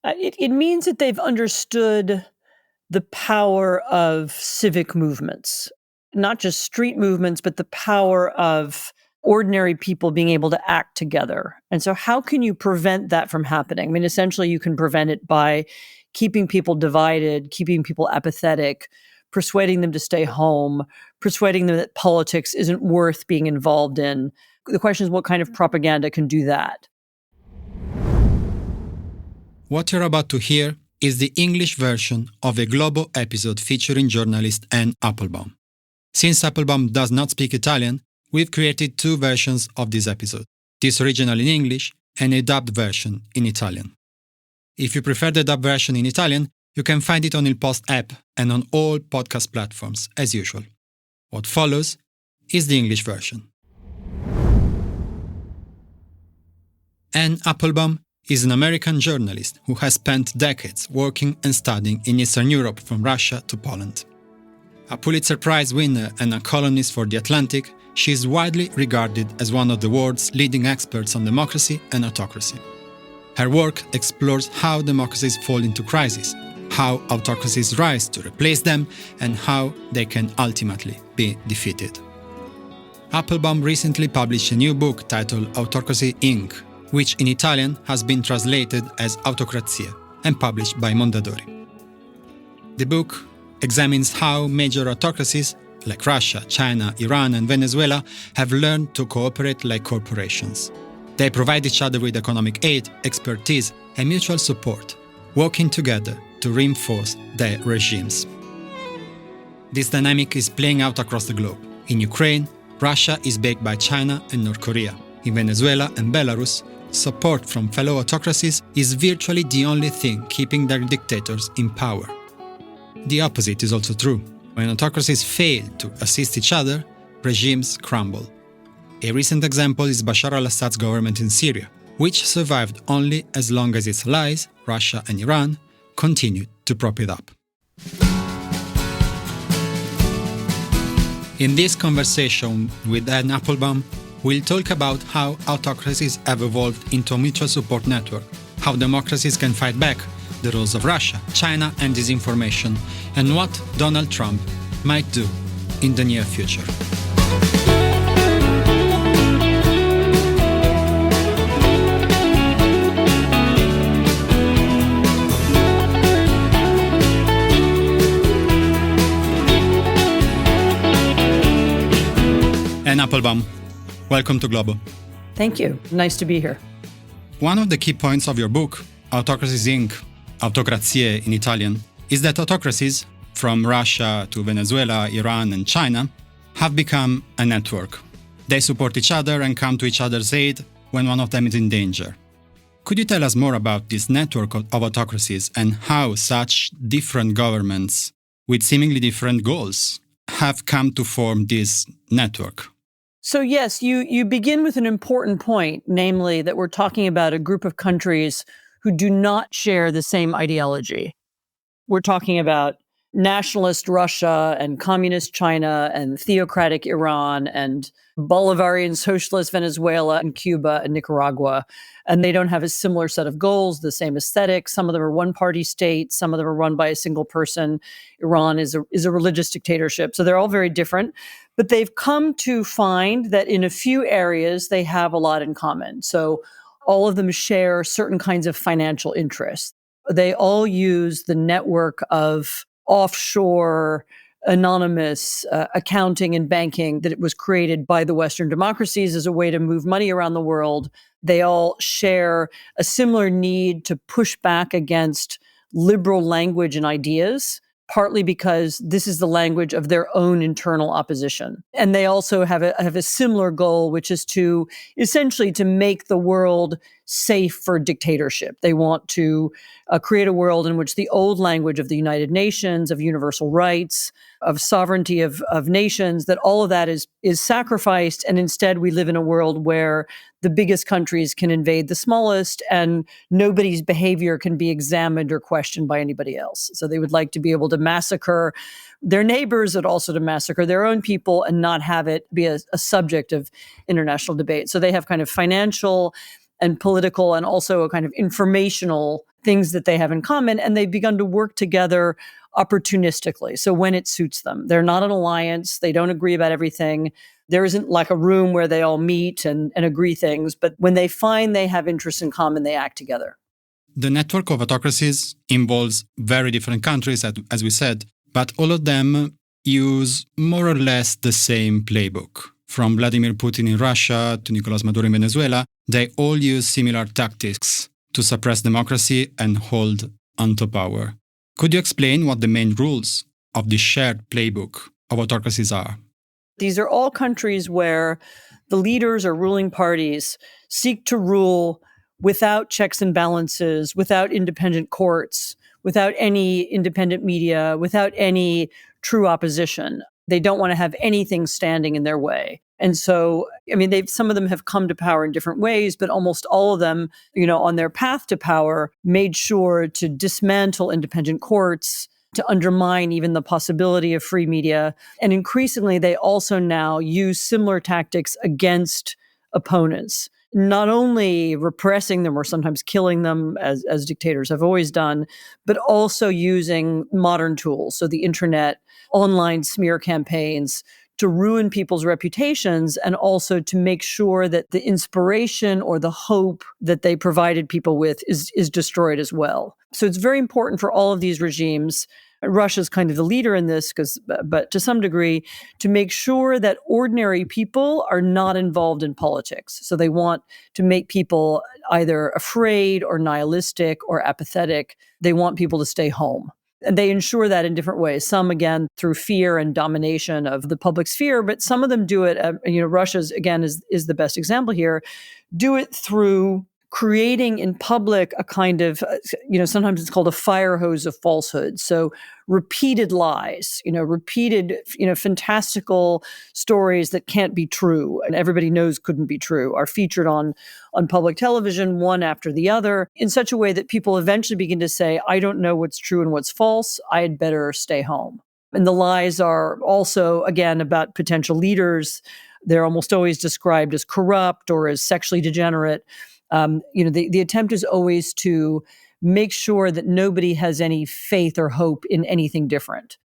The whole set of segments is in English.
It means that they've understood the power of civic movements, not just street movements, but the power of ordinary people being able to act together. And so how can you prevent that from happening? I mean, essentially, you can prevent it by keeping people divided, keeping people apathetic, persuading them to stay home, persuading them that politics isn't worth being involved in. The question is, what kind of propaganda can do that? What you're about to hear is the English version of a Globo episode featuring journalist Anne Applebaum. Since Applebaum does not speak Italian, we've created two versions of this episode, this original in English and a dubbed version in Italian. If you prefer the dubbed version in Italian, you can find it on Il Post app and on all podcast platforms, as usual. What follows is the English version. Anne Applebaum is an American journalist who has spent decades working and studying in Eastern Europe from Russia to Poland. A Pulitzer Prize winner and a columnist for The Atlantic, she is widely regarded as one of the world's leading experts on democracy and autocracy. Her work explores how democracies fall into crisis, how autocracies rise to replace them, and how they can ultimately be defeated. Applebaum recently published a new book titled Autocracy Inc., which in Italian has been translated as Autocrazie and published by Mondadori. The book examines how major autocracies like Russia, China, Iran, and Venezuela have learned to cooperate like corporations. They provide each other with economic aid, expertise, and mutual support, working together to reinforce their regimes. This dynamic is playing out across the globe. In Ukraine, Russia is backed by China and North Korea. In Venezuela and Belarus, support from fellow autocracies is virtually the only thing keeping their dictators in power. The opposite is also true. When autocracies fail to assist each other, regimes crumble. A recent example is Bashar al-Assad's government in Syria, which survived only as long as its allies, Russia and Iran, continued to prop it up. In this conversation with Anne Applebaum, we'll talk about how autocracies have evolved into a mutual support network, how democracies can fight back the rules of Russia, China, and disinformation, and what Donald Trump might do in the near future. Anne Applebaum, welcome to Globo. Thank you. Nice to be here. One of the key points of your book, Autocracies Inc., Autocrazie in Italian, is that autocracies, from Russia to Venezuela, Iran, and China, have become a network. They support each other and come to each other's aid when one of them is in danger. Could you tell us more about this network of autocracies and how such different governments with seemingly different goals have come to form this network? So yes, you begin with an important point, namely that we're talking about a group of countries who do not share the same ideology. We're talking about nationalist Russia and communist China and theocratic Iran and Bolivarian socialist Venezuela and Cuba and Nicaragua. And they don't have a similar set of goals, the same aesthetic. Some of them are one-party states. Some of them are run by a single person. Iran is a religious dictatorship. So they're all very different. But they've come to find that in a few areas, they have a lot in common. So all of them share certain kinds of financial interests. They all use the network of offshore, anonymous accounting and banking that it was created by the Western democracies as a way to move money around the world. They all share a similar need to push back against liberal language and ideas, partly because this is the language of their own internal opposition. And they also have a similar goal, which is to essentially to make the world safe for dictatorship. They want to create a world in which the old language of the United Nations, of universal rights, of sovereignty of nations, that all of that is sacrificed. And instead we live in a world where the biggest countries can invade the smallest and nobody's behavior can be examined or questioned by anybody else. So they would like to be able to massacre their neighbors, but also to massacre their own people and not have it be a subject of international debate. So they have kind of financial and political and also a kind of informational things that they have in common, and they've begun to work together opportunistically. So when it suits them, they're not an alliance. They don't agree about everything. There isn't like a room where they all meet and agree things. But when they find they have interests in common, they act together. The network of autocracies involves very different countries, as we said, but all of them use more or less the same playbook. From Vladimir Putin in Russia to Nicolas Maduro in Venezuela, they all use similar tactics to suppress democracy and hold onto power. Could you explain what the main rules of the shared playbook of autocracies are? These are all countries where the leaders or ruling parties seek to rule without checks and balances, without independent courts, without any independent media, without any true opposition. They don't want to have anything standing in their way. And so, I mean, some of them have come to power in different ways, but almost all of them, on their path to power, made sure to dismantle independent courts, to undermine even the possibility of free media. And increasingly, they also now use similar tactics against opponents, not only repressing them or sometimes killing them, as dictators have always done, but also using modern tools. So the internet, online smear campaigns, to ruin people's reputations and also to make sure that the inspiration or the hope that they provided people with is destroyed as well. So it's very important for all of these regimes. Russia's kind of the leader in this, but to some degree, to make sure that ordinary people are not involved in politics. So they want to make people either afraid or nihilistic or apathetic. They want people to stay home. And they ensure that in different ways. Some, again, through fear and domination of the public sphere, but some of them do it, Russia's, again, is the best example here, do it through creating in public a kind of, sometimes it's called a fire hose of falsehood. So repeated lies, repeated, fantastical stories that can't be true and everybody knows couldn't be true are featured on public television, one after the other, in such a way that people eventually begin to say, I don't know what's true and what's false. I'd better stay home. And the lies are also, again, about potential leaders. They're almost always described as corrupt or as sexually degenerate. The attempt is always to make sure that nobody has any faith or hope in anything different.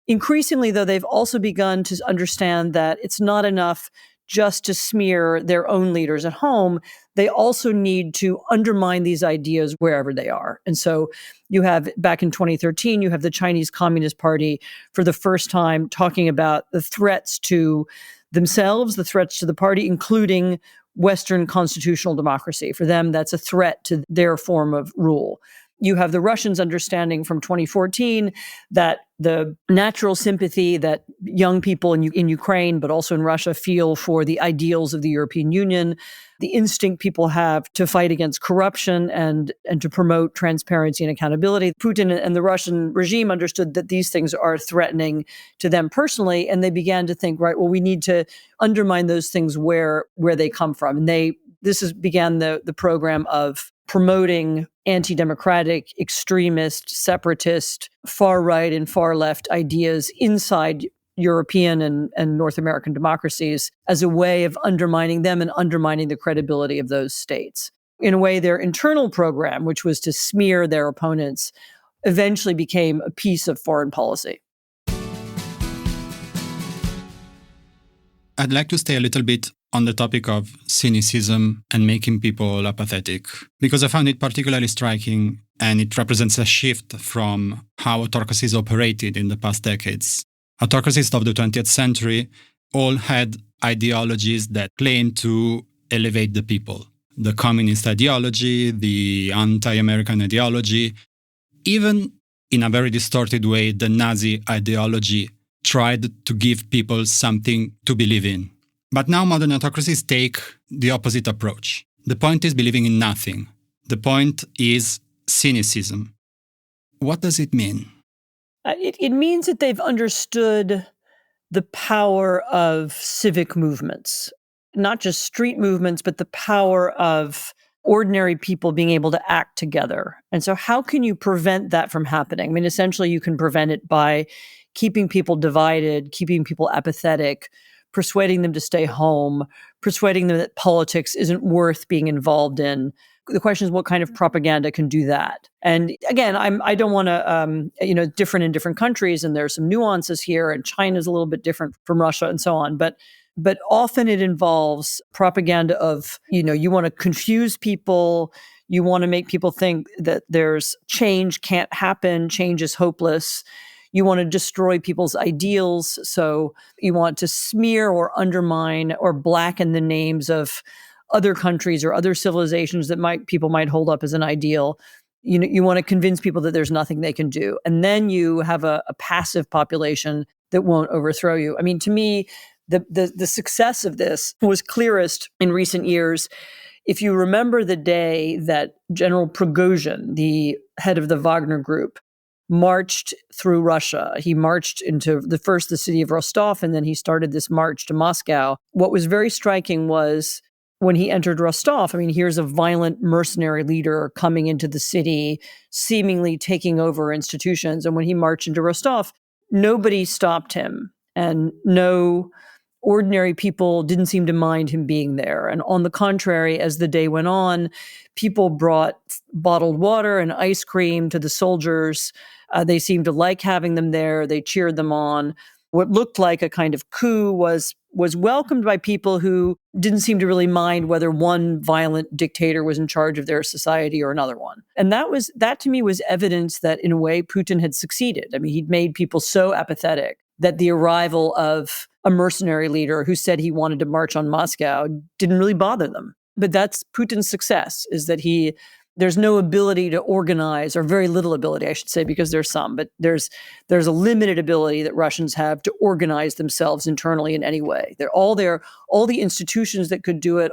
Increasingly, though, they've also begun to understand that it's not enough just to smear their own leaders at home. They also need to undermine these ideas wherever they are. And so you have, back in 2013, you have the Chinese Communist Party for the first time talking about the threats to themselves, the threats to the party, including Western constitutional democracy. For them, that's a threat to their form of rule. You have the Russians understanding from 2014 that the natural sympathy that young people in Ukraine, but also in Russia, feel for the ideals of the European Union, the instinct people have to fight against corruption and to promote transparency and accountability. Putin and the Russian regime understood that these things are threatening to them personally, and they began to think, right, well, we need to undermine those things where they come from. And began the program of promoting anti-democratic, extremist, separatist, far-right and far-left ideas inside European and North American democracies as a way of undermining them and undermining the credibility of those states. In a way, their internal program, which was to smear their opponents, eventually became a piece of foreign policy. I'd like to stay a little bit on the topic of cynicism and making people apathetic, because I found it particularly striking and it represents a shift from how autocracies operated in the past decades. Autocracies of the 20th century all had ideologies that claimed to elevate the people. The communist ideology, the anti-American ideology, even in a very distorted way, the Nazi ideology tried to give people something to believe in. But now modern autocracies take the opposite approach. The point is believing in nothing. The point is cynicism. What does it mean? It means that they've understood the power of civic movements, not just street movements, but the power of ordinary people being able to act together. And so how can you prevent that from happening? I mean, essentially, you can prevent it by keeping people divided, keeping people apathetic, persuading them to stay home, persuading them that politics isn't worth being involved in. The question is, what kind of propaganda can do that? And again, I don't want to, different in different countries, and there are some nuances here, and China's a little bit different from Russia and so on. But often it involves propaganda of, you want to confuse people, you want to make people think that there's change can't happen, change is hopeless. You want to destroy people's ideals. So you want to smear or undermine or blacken the names of other countries or other civilizations that people might hold up as an ideal. You want to convince people that there's nothing they can do. And then you have a passive population that won't overthrow you. I mean, to me, the success of this was clearest in recent years. If you remember the day that General Prigozhin, the head of the Wagner Group, marched through Russia. He marched into the city of Rostov, and then he started this march to Moscow. What was very striking was when he entered Rostov, I mean, here's a violent mercenary leader coming into the city, seemingly taking over institutions. And when he marched into Rostov, nobody stopped him, and no ordinary people didn't seem to mind him being there. And on the contrary, as the day went on, people brought bottled water and ice cream to the soldiers. They seemed to like having them there. They cheered them on. What looked like a kind of coup was welcomed by people who didn't seem to really mind whether one violent dictator was in charge of their society or another one. And that to me was evidence that in a way Putin had succeeded. I mean, he'd made people so apathetic that the arrival of a mercenary leader who said he wanted to march on Moscow didn't really bother them. But that's Putin's success, is that there's no ability to organize, or very little ability, I should say, because there's some, but there's a limited ability that Russians have to organize themselves internally in any way. All the institutions that could do it,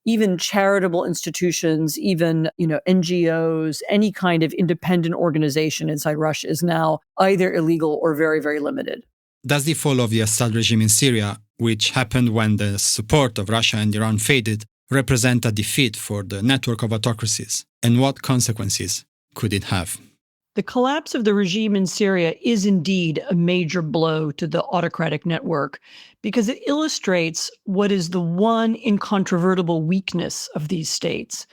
even charitable institutions, even, NGOs, any kind of independent organization inside Russia is now either illegal or very, very limited. Does the fall of the Assad regime in Syria, which happened when the support of Russia and Iran faded, represent a defeat for the network of autocracies? And what consequences could it have? The collapse of the regime in Syria is indeed a major blow to the autocratic network, because it illustrates what is the one incontrovertible weakness of these states.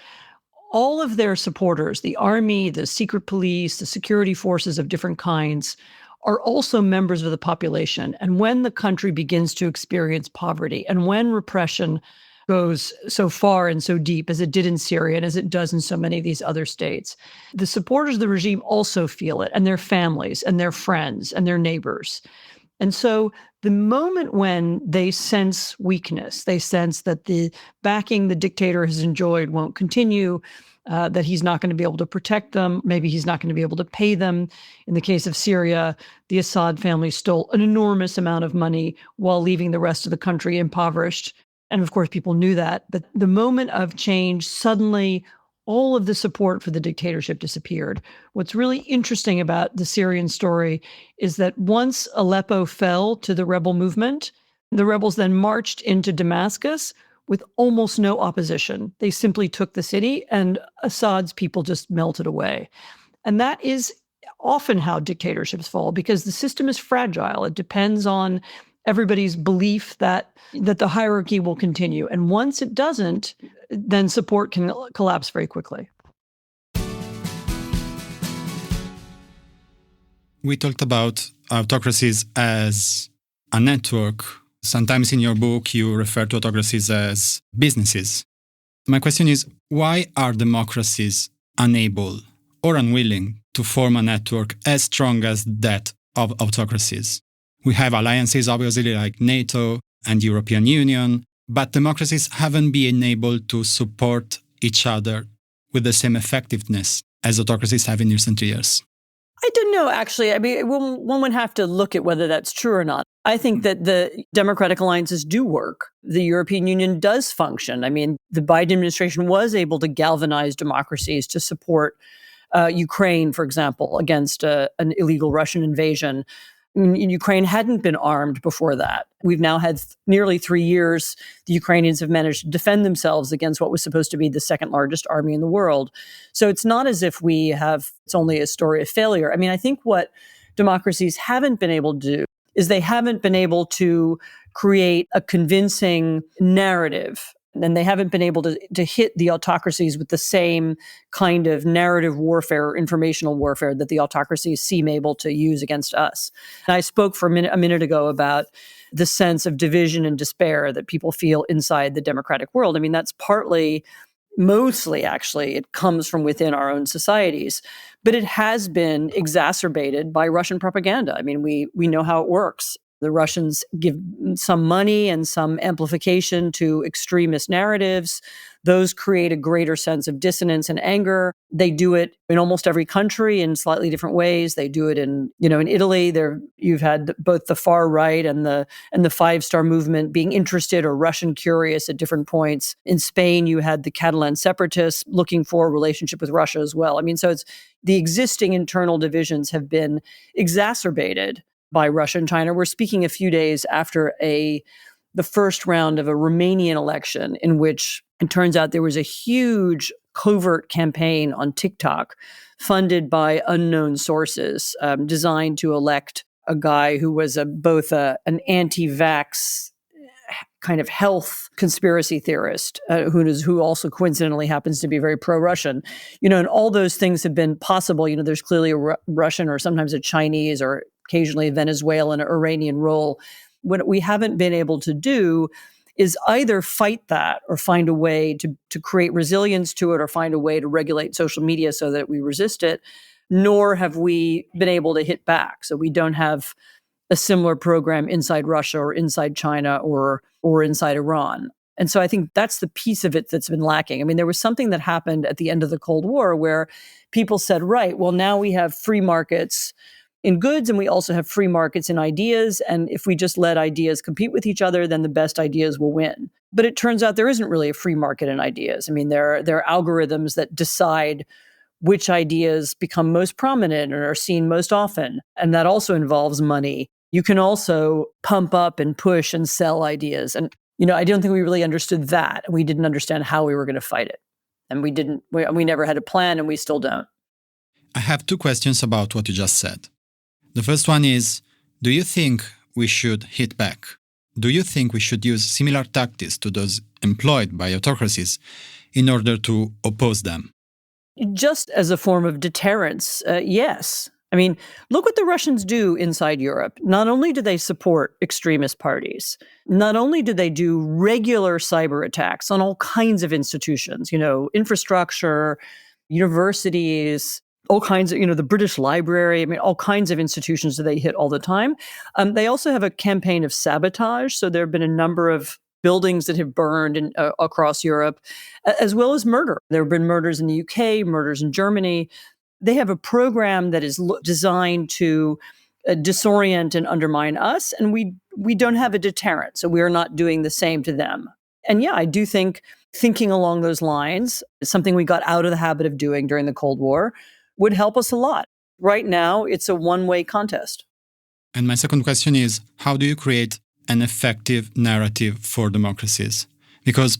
All of their supporters, the army, the secret police, the security forces of different kinds, are also members of the population. And when the country begins to experience poverty, and when repression goes so far and so deep as it did in Syria and as it does in so many of these other states, the supporters of the regime also feel it, and their families and their friends and their neighbors. And so the moment when they sense weakness, they sense that the backing the dictator has enjoyed won't continue, that he's not going to be able to protect them, maybe he's not going to be able to pay them. In the case of Syria, the Assad family stole an enormous amount of money while leaving the rest of the country impoverished. And of course, people knew that. But the moment of change, suddenly all of the support for the dictatorship disappeared. What's really interesting about the Syrian story is that once Aleppo fell to the rebel movement, the rebels then marched into Damascus with almost no opposition. They simply took the city, and Assad's people just melted away. And that is often how dictatorships fall, because the system is fragile. It depends on everybody's belief that the hierarchy will continue. And once it doesn't, then support can collapse very quickly. We talked about autocracies as a network. Sometimes in your book, you refer to autocracies as businesses. My question is, why are democracies unable or unwilling to form a network as strong as that of autocracies? We have alliances, obviously, like NATO and European Union, but democracies haven't been able to support each other with the same effectiveness as autocracies have in recent years. I don't know, actually. I mean, one would have to look at whether that's true or not. I think that the democratic alliances do work. The European Union does function. I mean, the Biden administration was able to galvanize democracies to support Ukraine, for example, against an illegal Russian invasion. Ukraine hadn't been armed before that. We've now had nearly 3 years. The Ukrainians have managed to defend themselves against what was supposed to be the second largest army in the world. So it's not as if it's only a story of failure. I mean, I think what democracies haven't been able to do is they haven't been able to create a convincing narrative And they haven't been able to hit the autocracies with the same kind of narrative warfare, informational warfare that the autocracies seem able to use against us. And I spoke for a minute ago about the sense of division and despair that people feel inside the democratic world. I mean, that's mostly actually, it comes from within our own societies, but it has been exacerbated by Russian propaganda. I mean, we know how it works. The Russians give some money and some amplification to extremist narratives. Those create a greater sense of dissonance and anger. They do it in almost every country in slightly different ways. They do it in Italy. You've had both the far right and the Five-Star Movement being interested or Russian curious at different points. In Spain, you had the Catalan separatists looking for a relationship with Russia as well. I mean, so it's the existing internal divisions have been exacerbated by Russia and China. We're speaking a few days after the first round of a Romanian election in which it turns out there was a huge covert campaign on TikTok funded by unknown sources designed to elect a guy who was both an anti-vax kind of health conspiracy theorist who also coincidentally happens to be very pro-Russian, and all those things have been possible. There's clearly a Russian or sometimes a Chinese or occasionally a Venezuelan or Iranian role. What we haven't been able to do is either fight that or find a way to create resilience to it or find a way to regulate social media so that we resist it, nor have we been able to hit back. So we don't have a similar program inside Russia or inside China or inside Iran. And so I think that's the piece of it that's been lacking. I mean, there was something that happened at the end of the Cold War where people said, right, well, now we have free markets in goods and we also have free markets in ideas. And if we just let ideas compete with each other, then the best ideas will win. But it turns out there isn't really a free market in ideas. I mean, there are algorithms that decide which ideas become most prominent or are seen most often. And that also involves money. You can also pump up and push and sell ideas. And, I don't think we really understood that. We didn't understand how we were going to fight it. And we never had a plan and we still don't. I have two questions about what you just said. The first one is, do you think we should hit back? Do you think we should use similar tactics to those employed by autocracies in order to oppose them? Just as a form of deterrence, yes. I mean, look what the Russians do inside Europe. Not only do they support extremist parties, not only do they do regular cyber attacks on all kinds of institutions, infrastructure, universities, all kinds of, the British Library, I mean, all kinds of institutions that they hit all the time. They also have a campaign of sabotage. So there have been a number of buildings that have burned across Europe, as well as murder. There have been murders in the UK, murders in Germany. They have a program that is designed to disorient and undermine us, and we don't have a deterrent, so we are not doing the same to them. And yeah, I do think thinking along those lines is something we got out of the habit of doing during the Cold War would help us a lot. Right now, it's a one-way contest. And my second question is, how do you create an effective narrative for democracies? Because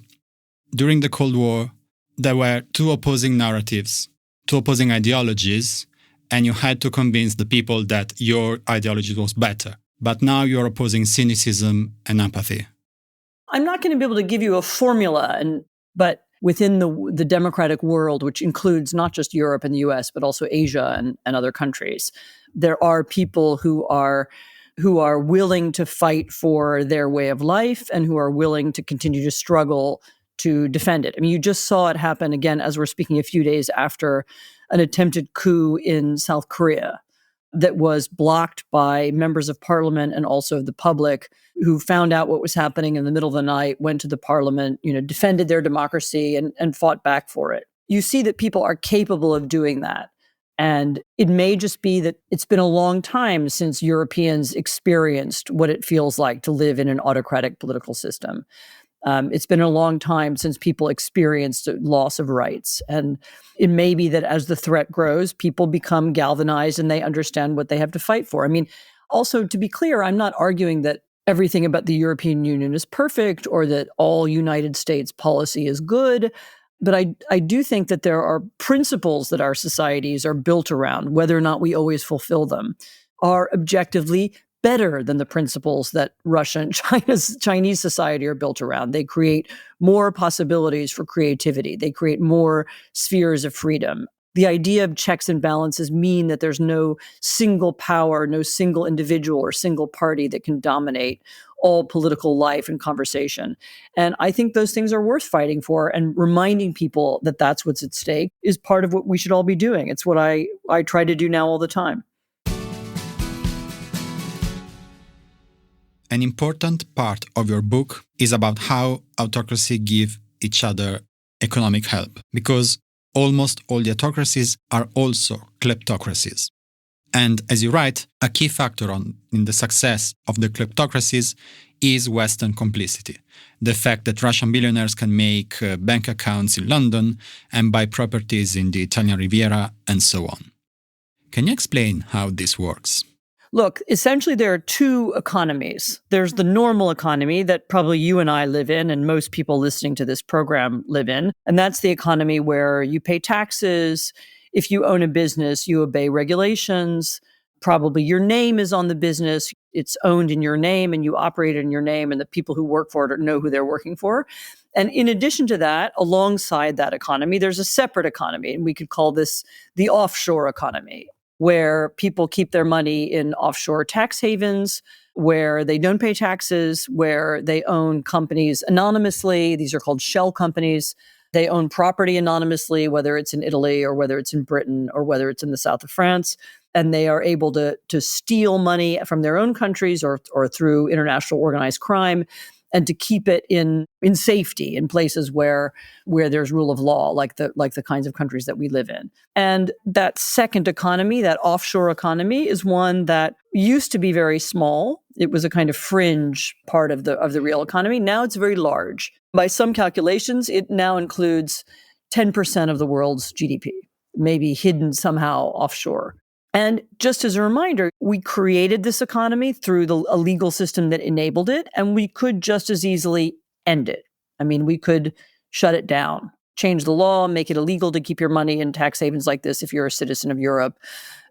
during the Cold War, there were two opposing narratives, two opposing ideologies, and you had to convince the people that your ideology was better. But now you're opposing cynicism and apathy. I'm not going to be able to give you a formula, but within the democratic world, which includes not just Europe and the US, but also Asia and other countries, there are people who are willing to fight for their way of life and who are willing to continue to struggle to defend it. I mean, you just saw it happen again as we're speaking a few days after an attempted coup in South Korea that was blocked by members of parliament and also the public who found out what was happening in the middle of the night, went to the parliament, defended their democracy and fought back for it. You see that people are capable of doing that. And it may just be that it's been a long time since Europeans experienced what it feels like to live in an autocratic political system. It's been a long time since people experienced loss of rights. And it may be that as the threat grows, people become galvanized and they understand what they have to fight for. I mean, also, to be clear, I'm not arguing that everything about the European Union is perfect or that all United States policy is good. But I do think that there are principles that our societies are built around, whether or not we always fulfill them, are objectively better than the principles that Russia and Chinese society are built around. They create more possibilities for creativity. They create more spheres of freedom. The idea of checks and balances mean that there's no single power, no single individual or single party that can dominate all political life and conversation. And I think those things are worth fighting for, and reminding people that that's what's at stake is part of what we should all be doing. It's what I try to do now all the time. An important part of your book is about how autocracies give each other economic help, because almost all the autocracies are also kleptocracies. And as you write, a key factor in the success of the kleptocracies is Western complicity. The fact that Russian billionaires can make bank accounts in London and buy properties in the Italian Riviera and so on. Can you explain how this works? Look, essentially there are two economies. There's the normal economy that probably you and I live in, and most people listening to this program live in. And that's the economy where you pay taxes. If you own a business, you obey regulations. Probably your name is on the business. It's owned in your name and you operate in your name, and the people who work for it know who they're working for. And in addition to that, alongside that economy, there's a separate economy, and we could call this the offshore economy, where people keep their money in offshore tax havens, where they don't pay taxes, where they own companies anonymously. These are called shell companies. They own property anonymously, whether it's in Italy or whether it's in Britain or whether it's in the south of France. And they are able to steal money from their own countries or through international organized crime, and to keep it in safety in places where there's rule of law, like the kinds of countries that we live in. And that second economy, that offshore economy, is one that used to be very small. It was a kind of fringe part of the real economy. Now it's very large. By some calculations, it now includes 10% of the world's GDP, maybe hidden somehow offshore. And just as a reminder, we created this economy through a legal system that enabled it, and we could just as easily end it. I mean, we could shut it down, change the law, make it illegal to keep your money in tax havens like this if you're a citizen of Europe,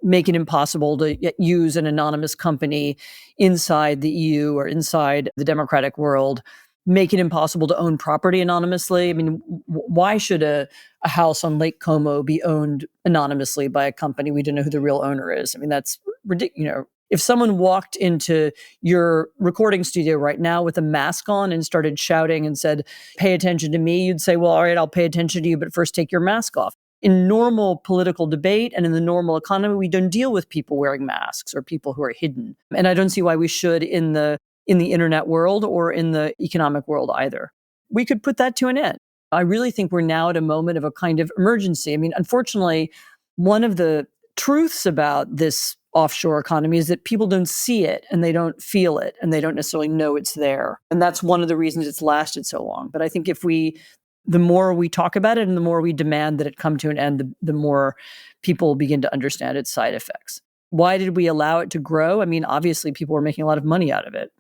make it impossible to use an anonymous company inside the EU or inside the democratic world, make it impossible to own property anonymously. I mean, why should a house on Lake Como be owned anonymously by a company we don't know who the real owner is? I mean, that's ridiculous. If someone walked into your recording studio right now with a mask on and started shouting and said, "Pay attention to me," you'd say, "Well, all right, I'll pay attention to you, but first take your mask off." In normal political debate and in the normal economy, we don't deal with people wearing masks or people who are hidden. And I don't see why we should in the internet world or in the economic world either. We could put that to an end. I really think we're now at a moment of a kind of emergency. I mean, unfortunately, one of the truths about this offshore economy is that people don't see it and they don't feel it and they don't necessarily know it's there. And that's one of the reasons it's lasted so long. But I think the more we talk about it and the more we demand that it come to an end, the more people begin to understand its side effects. Why did we allow it to grow? I mean, obviously people were making a lot of money out of it.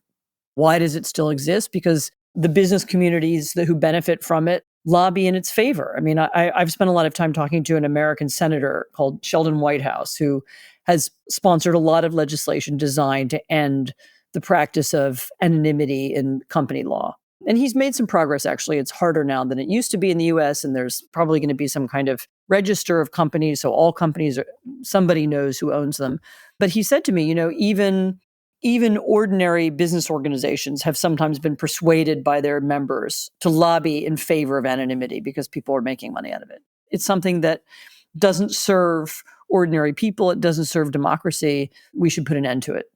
Why does it still exist? Because the business communities who benefit from it lobby in its favor. I mean, I've spent a lot of time talking to an American senator called Sheldon Whitehouse, who has sponsored a lot of legislation designed to end the practice of anonymity in company law. And he's made some progress, actually. It's harder now than it used to be in the US, and there's probably going to be some kind of register of companies, so all companies, somebody knows who owns them. But he said to me, even ordinary business organizations have sometimes been persuaded by their members to lobby in favor of anonymity because people are making money out of it. It's something that doesn't serve ordinary people. It doesn't serve democracy. We should put an end to it.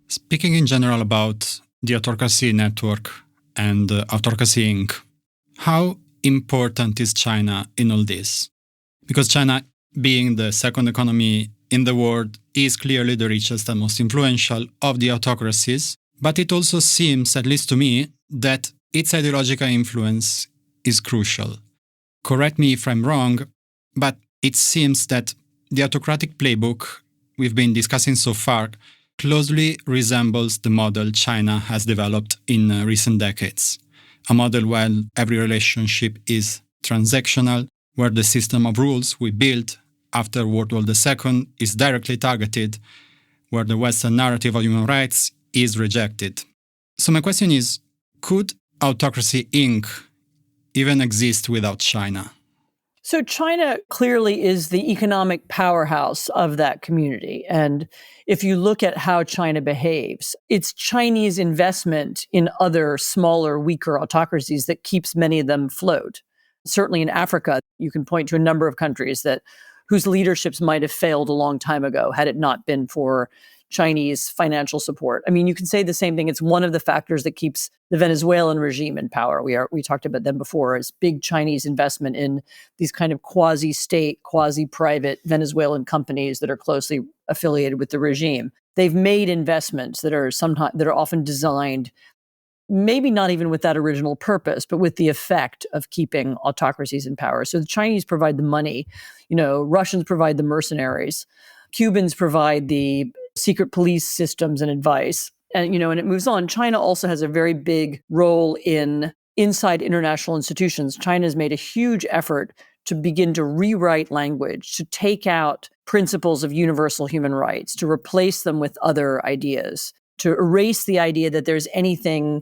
Speaking in general about the Autocracy Network and Autocracy Inc., how important is China in all this? Because China, being the second economy in the world, is clearly the richest and most influential of the autocracies, but it also seems, at least to me, that its ideological influence is crucial. Correct me if I'm wrong, but it seems that the autocratic playbook we've been discussing so far closely resembles the model China has developed in recent decades. A model where every relationship is transactional, where the system of rules we build after World War II is directly targeted, where the Western narrative of human rights is rejected. So my question is, could Autocracy Inc. even exist without China? So China clearly is the economic powerhouse of that community. And if you look at how China behaves, it's Chinese investment in other smaller, weaker autocracies that keeps many of them afloat. Certainly in Africa, you can point to a number of countries whose leaderships might have failed a long time ago had it not been for Chinese financial support. I mean, you can say the same thing. It's one of the factors that keeps the Venezuelan regime in power. We talked about them before as big Chinese investment in these kind of quasi-state, quasi-private Venezuelan companies that are closely affiliated with the regime. They've made investments that are often designed maybe not even with that original purpose, but with the effect of keeping autocracies in power. So the Chinese provide the money, Russians provide the mercenaries, Cubans provide the secret police systems and advice. And it moves on. China also has a very big role inside international institutions. China has made a huge effort to begin to rewrite language, to take out principles of universal human rights, to replace them with other ideas, to erase the idea that there's anything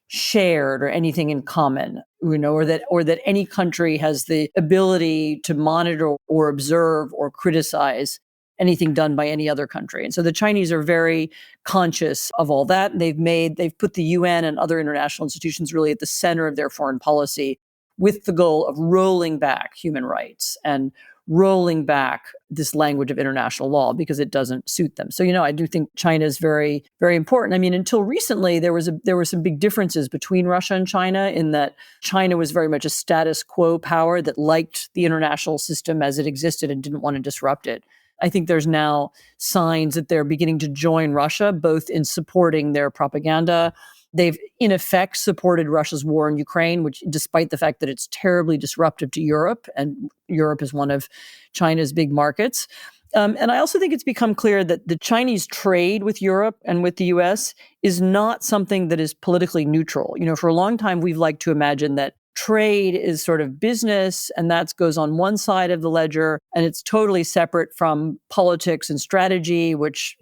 shared or anything in common, or that any country has the ability to monitor or observe or criticize anything done by any other country. And so the Chinese are very conscious of all that. They've put the UN and other international institutions really at the center of their foreign policy with the goal of rolling back human rights and rolling back this language of international law because it doesn't suit them. So, I do think China is very, very important. I mean, until recently, there were some big differences between Russia and China in that China was very much a status quo power that liked the international system as it existed and didn't want to disrupt it. I think there's now signs that they're beginning to join Russia, both in supporting their propaganda. They've, in effect, supported Russia's war in Ukraine, which, despite the fact that it's terribly disruptive to Europe, and Europe is one of China's big markets. And I also think it's become clear that the Chinese trade with Europe and with the US is not something that is politically neutral. For a long time, we've liked to imagine that trade is sort of business, and that goes on one side of the ledger, and it's totally separate from politics and strategy, which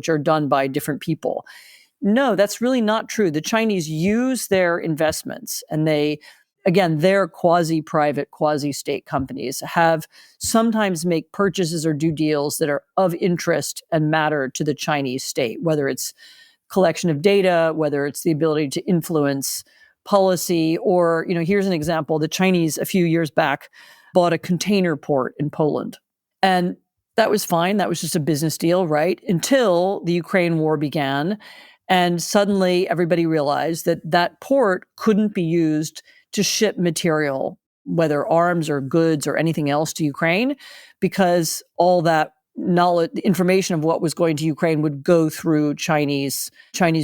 are done by different people. No, that's really not true. The Chinese use their investments, and they're quasi-private, quasi-state companies have sometimes make purchases or do deals that are of interest and matter to the Chinese state, whether it's collection of data, whether it's the ability to influence policy, or, here's an example. The Chinese, a few years back, bought a container port in Poland. And that was fine. That was just a business deal, right? Until the Ukraine war began. And suddenly everybody realized that that port couldn't be used to ship material, whether arms or goods or anything else, to Ukraine, because all that knowledge, the information of what was going to Ukraine would go through Chinese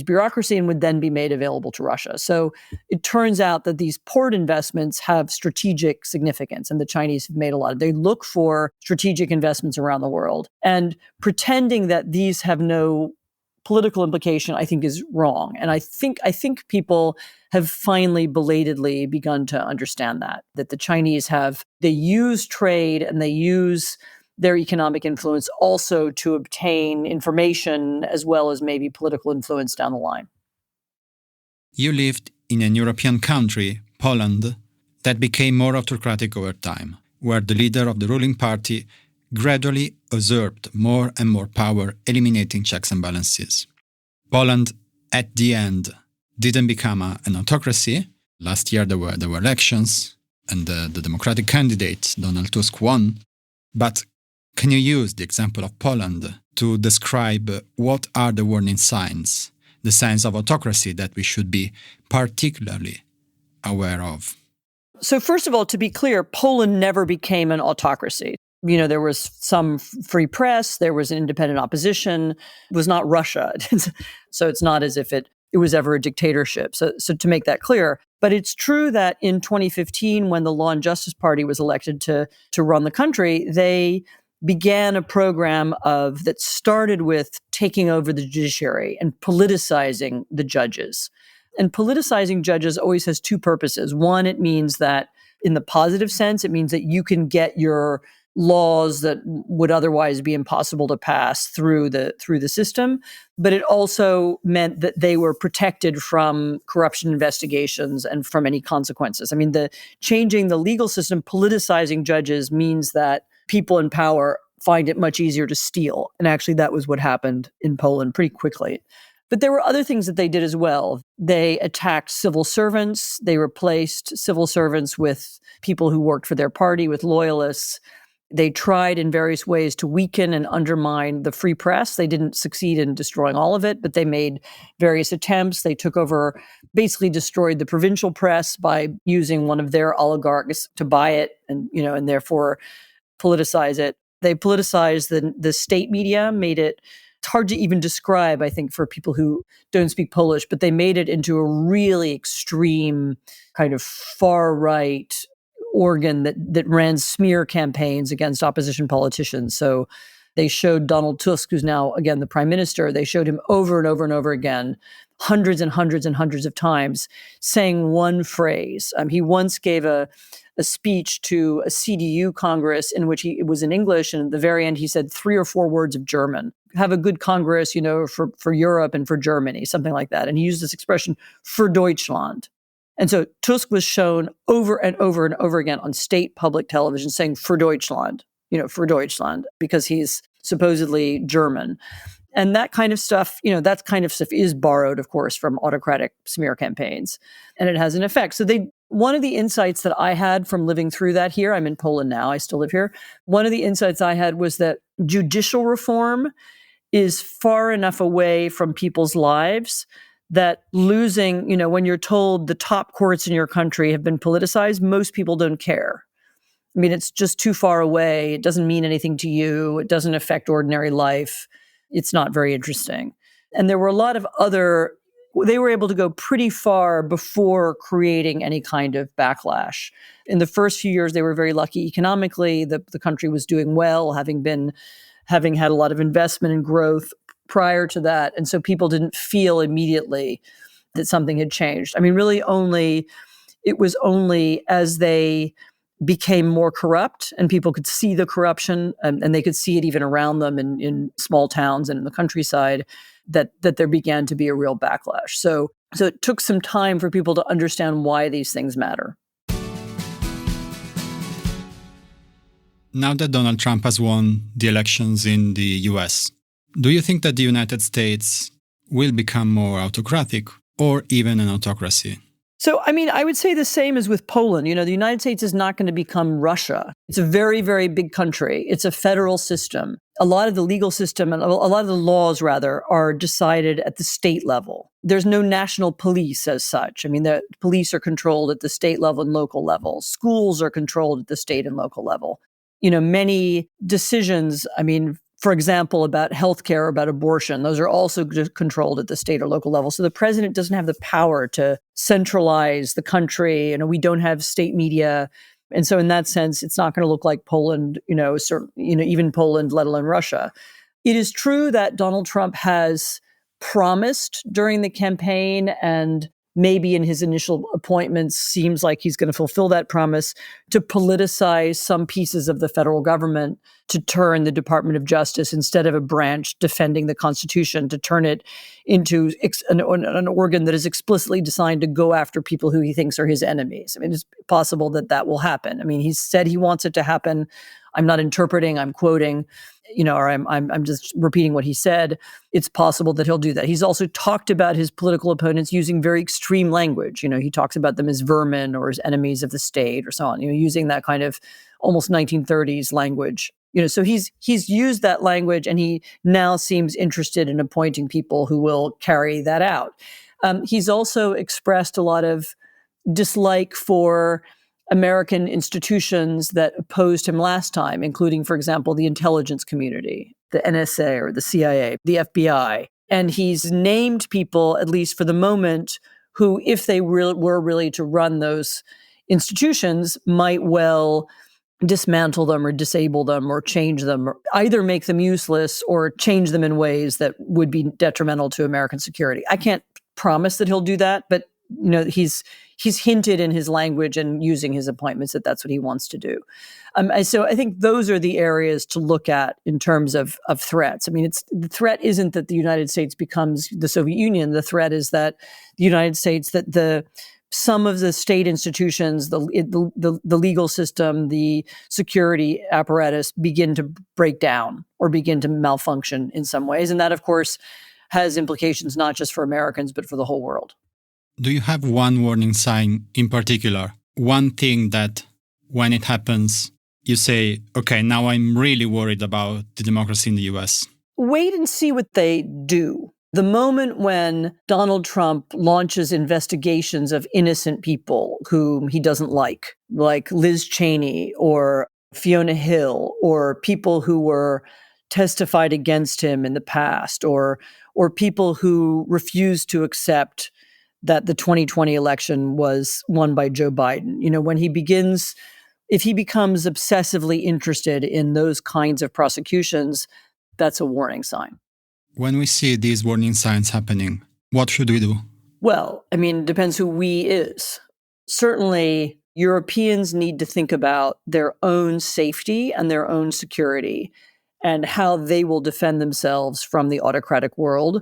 bureaucracy and would then be made available to Russia. So it turns out that these port investments have strategic significance, and the Chinese have made a lot of. They look for strategic investments around the world, and pretending that these have no political implication, I think, is wrong. And I think people have finally belatedly begun to understand that the Chinese they use trade and they use their economic influence also to obtain information as well as maybe political influence down the line. You lived in an European country, Poland, that became more autocratic over time, where the leader of the ruling party gradually usurped more and more power, eliminating checks and balances. Poland, at the end, didn't become an autocracy. Last year there were elections, and the democratic candidate, Donald Tusk, won. But can you use the example of Poland to describe what are the warning signs, the signs of autocracy that we should be particularly aware of? So first of all, to be clear, Poland never became an autocracy. There was some free press, there was an independent opposition. It was not Russia. So it's not as if it was ever a dictatorship. So to make that clear. But it's true that in 2015, when the Law and Justice Party was elected to run the country, they began a program that started with taking over the judiciary and politicizing the judges. And politicizing judges always has two purposes. One, it means that in the positive sense, it means that you can get your laws that would otherwise be impossible to pass through the system, but it also meant that they were protected from corruption investigations and from any consequences. I mean, the changing the legal system, politicizing judges means that people in power find it much easier to steal. And actually, that was what happened in Poland pretty quickly. But there were other things that they did as well. They attacked civil servants. They replaced civil servants with people who worked for their party, with loyalists. They tried in various ways to weaken and undermine the free press. They didn't succeed in destroying all of it, but they made various attempts. They took over, basically destroyed the provincial press by using one of their oligarchs to buy it and therefore politicize it. They politicized the state media, made it, it's hard to even describe, I think, for people who don't speak Polish, but they made it into a really extreme kind of far-right organ that ran smear campaigns against opposition politicians. So they showed Donald Tusk, who's now, again, the prime minister, they showed him over and over and over again, hundreds and hundreds and hundreds of times, saying one phrase. He once gave a speech to a CDU Congress in which it was in English, and at the very end he said 3 or 4 words of German. Have a good Congress, for Europe and for Germany, something like that. And he used this expression, für Deutschland. And so Tusk was shown over and over and over again on state public television saying für Deutschland, für Deutschland, because he's supposedly German. And that kind of stuff, is borrowed, of course, from autocratic smear campaigns. And it has an effect. So one of the insights that I had from living through that here, I'm in Poland now, I still live here. One of the insights I had was that judicial reform is far enough away from people's lives that losing, when you're told the top courts in your country have been politicized, most people don't care. I mean, it's just too far away. It doesn't mean anything to you. It doesn't affect ordinary life. It's not very interesting. And there were a lot of they were able to go pretty far before creating any kind of backlash. In the first few years, they were very lucky economically. The country was doing well, having had a lot of investment and growth prior to that. And so people didn't feel immediately that something had changed. I mean, really it was only as they became more corrupt and people could see the corruption and they could see it even around them in small towns and in the countryside that there began to be a real backlash. So it took some time for people to understand why these things matter. Now that Donald Trump has won the elections in the US, do you think that the United States will become more autocratic or even an autocracy? So, I mean, I would say the same as with Poland. The United States is not going to become Russia. It's a very, very big country. It's a federal system. A lot of the legal system and a lot of the laws, rather, are decided at the state level. There's no national police as such. I mean, the police are controlled at the state level and local level. Schools are controlled at the state and local level. Many decisions, for example, about healthcare, about abortion, those are also controlled at the state or local level. So the president doesn't have the power to centralize the country. We don't have state media. And so in that sense, it's not going to look like Poland, even Poland, let alone Russia. It is true that Donald Trump has promised during the campaign, and maybe in his initial appointments seems like he's going to fulfill that promise, to politicize some pieces of the federal government, to turn the Department of Justice, instead of a branch defending the Constitution, to turn it into an organ that is explicitly designed to go after people who he thinks are his enemies. It's possible that will happen. He said he wants it to happen. I'm not interpreting, I'm quoting, or I'm just repeating what he said. It's possible that he'll do that. He's also talked about his political opponents using very extreme language. He talks about them as vermin or as enemies of the state or so on, using that kind of almost 1930s language. So he's used that language, and he now seems interested in appointing people who will carry that out. He's also expressed a lot of dislike for American institutions that opposed him last time, including, for example, the intelligence community, the NSA or the CIA, the FBI. And he's named people, at least for the moment, who, if they were really to run those institutions, might well dismantle them or disable them or change them, or either make them useless or change them in ways that would be detrimental to American security. I can't promise that he'll do that, but he's hinted in his language and using his appointments that that's what he wants to do. So I think those are the areas to look at in terms of threats. I mean, the threat isn't that the United States becomes the Soviet Union. The threat is that the United States, that some of the state institutions, the legal system, the security apparatus begin to break down or begin to malfunction in some ways. And that, of course, has implications not just for Americans, but for the whole world. Do you have one warning sign in particular? One thing that when it happens, you say, okay, now I'm really worried about the democracy in the US? Wait and see what they do. The moment when Donald Trump launches investigations of innocent people whom he doesn't like Liz Cheney or Fiona Hill, or people who were testified against him in the past, or people who refused to accept that the 2020 election was won by Joe Biden. If he becomes obsessively interested in those kinds of prosecutions, that's a warning sign. When we see these warning signs happening, what should we do? Well, I mean, it depends who we is. Certainly, Europeans need to think about their own safety and their own security and how they will defend themselves from the autocratic world,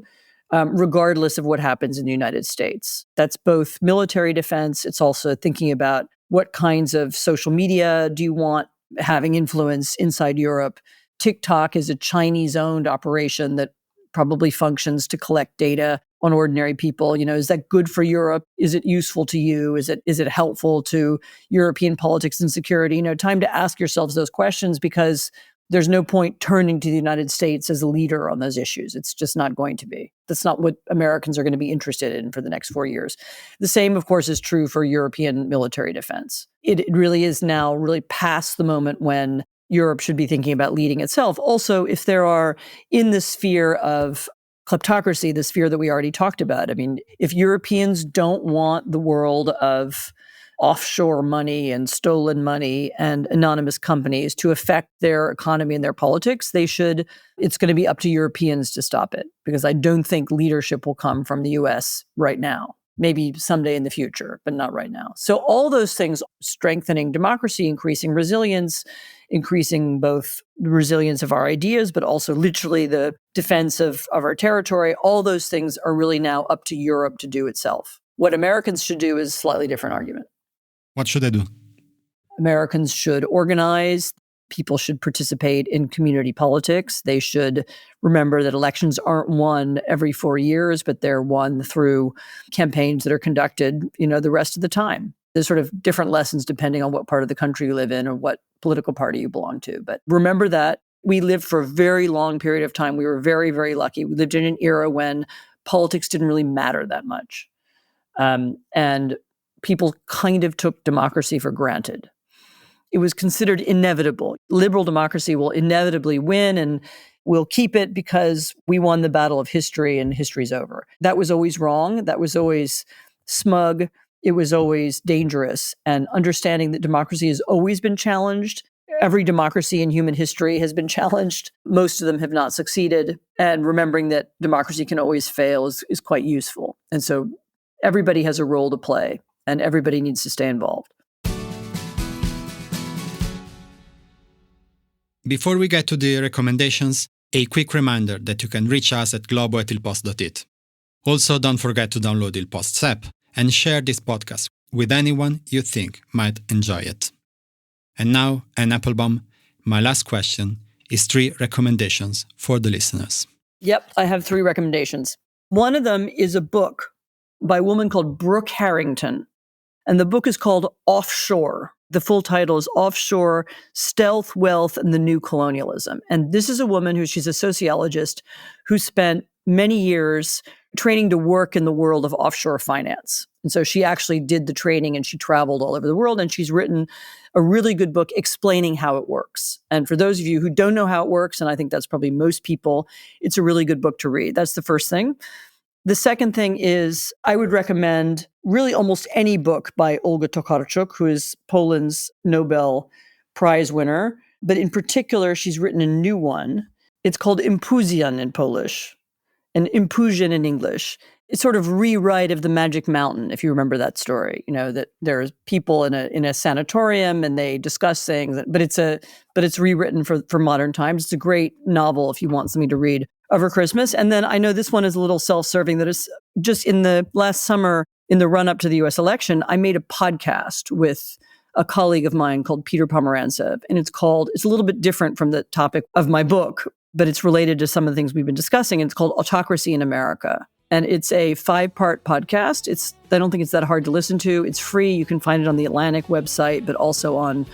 regardless of what happens in the United States. That's both military defense. It's also thinking about what kinds of social media do you want having influence inside Europe. TikTok is a Chinese-owned operation that probably functions to collect data on ordinary people. Is that good for Europe? Is it useful to you? Is it helpful to European politics and security? Time to ask yourselves those questions, because there's no point turning to the United States as a leader on those issues. It's just not going to be. That's not what Americans are going to be interested in for the next 4 years. The same, of course, is true for European military defense. It really is now really past the moment when Europe should be thinking about leading itself. Also, if there are, in the sphere of kleptocracy, the sphere that we already talked about, I mean, if Europeans don't want the world of offshore money and stolen money and anonymous companies to affect their economy and their politics, it's going to be up to Europeans to stop it, because I don't think leadership will come from the US right now. Maybe someday in the future, but not right now. So all those things, strengthening democracy, increasing resilience, increasing both the resilience of our ideas, but also literally the defense of our territory, all those things are really now up to Europe to do itself. What Americans should do is a slightly different argument. What should they do? Americans should organize. People should participate in community politics. They should remember that elections aren't won every 4 years, but they're won through campaigns that are conducted, the rest of the time. There's sort of different lessons depending on what part of the country you live in or what political party you belong to. But remember that we lived for a very long period of time. We were very, very lucky. We lived in an era when politics didn't really matter that much. And people kind of took democracy for granted. It was considered inevitable. Liberal democracy will inevitably win, and we'll keep it because we won the battle of history and history's over. That was always wrong. That was always smug. It was always dangerous. And understanding that democracy has always been challenged. Every democracy in human history has been challenged. Most of them have not succeeded. And remembering that democracy can always fail is quite useful. And so everybody has a role to play, and everybody needs to stay involved. Before we get to the recommendations, a quick reminder that you can reach us at globo@ilpost.it. Also, don't forget to download Il Post's app and share this podcast with anyone you think might enjoy it. And now, Anne Applebaum, my last question is 3 recommendations for the listeners. Yep, I have 3 recommendations. One of them is a book by a woman called Brooke Harrington, and the book is called Offshore. The full title is Offshore: Stealth, Wealth, and the New Colonialism. And this is a woman she's a sociologist who spent many years training to work in the world of offshore finance. And so she actually did the training and she traveled all over the world, and she's written a really good book explaining how it works. And for those of you who don't know how it works, and I think that's probably most people, it's a really good book to read. That's the first thing. The second thing is I would recommend really almost any book by Olga Tokarczuk, who is Poland's Nobel Prize winner. But in particular, she's written a new one. It's called Impuzjan in Polish. an impulsion in English. It's sort of rewrite of the Magic Mountain, if you remember that story. That there's people in a sanatorium and they discuss things, but it's rewritten for modern times. It's a great novel if you want something to read over Christmas. And then I know this one is a little self-serving. That is just in the last summer, in the run-up to the U.S. election, I made a podcast with a colleague of mine called Peter Pomerantsev, and it's a little bit different from the topic of my book, but it's related to some of the things we've been discussing. It's called Autocracy in America. And it's a 5-part podcast. I don't think it's that hard to listen to. It's free. You can find it on the Atlantic website, but also on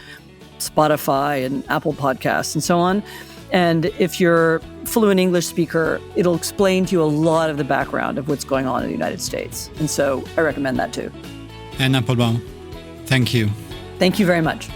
Spotify and Apple Podcasts and so on. And if you're a fluent English speaker, it'll explain to you a lot of the background of what's going on in the United States. And so I recommend that too. Anne Applebaum, thank you. Thank you very much.